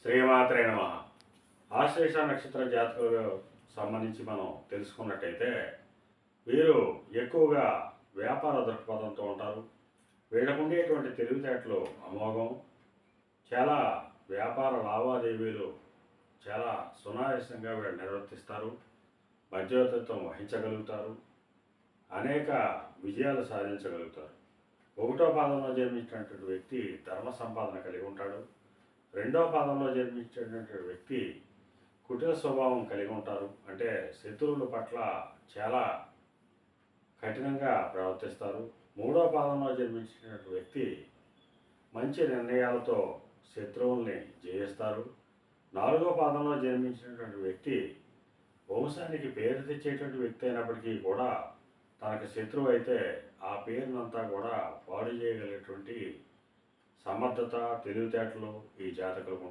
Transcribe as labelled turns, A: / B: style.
A: శ్రీమాత్రే నమః. ఆశ్లేష నక్షత్ర జాతకులకు సంబంధించి మనం తెలుసుకున్నట్టయితే వీరు ఎక్కువగా వ్యాపార దృక్పథంతో ఉంటారు. వీళ్ళకు ఉండేటువంటి తెలివితేటలు అమోఘం. చాలా వ్యాపార లావాదేవీలు చాలా సునాయాసంగా వీళ్ళు నిర్వర్తిస్తారు. మధ్యవర్తిత్వం వహించగలుగుతారు. అనేక విజయాలు సాధించగలుగుతారు. ఒకటో పాదంలో జన్మించినటువంటి వ్యక్తి ధర్మ సంపాదన కలిగి ఉంటాడు. రెండవ పాదంలో జన్మించినటువంటి వ్యక్తి కుటిల స్వభావం కలిగి ఉంటారు. అంటే శత్రువుల పట్ల చాలా కఠినంగా ప్రవర్తిస్తారు. మూడవ పాదంలో జన్మించినటువంటి వ్యక్తి మంచి నిర్ణయాలతో శత్రువుల్ని జయిస్తారు. నాలుగవ పాదంలో జన్మించినటువంటి వ్యక్తి వంశానికి పేరు తెచ్చేటువంటి వ్యక్తి అయినప్పటికీ కూడా తనకు శత్రువు అయితే ఆ పేరునంతా కూడా పాడు చేయగలిగేటువంటి సమర్థత తెలివితేటలు ఈ జాతకులకు ఉంటాయి.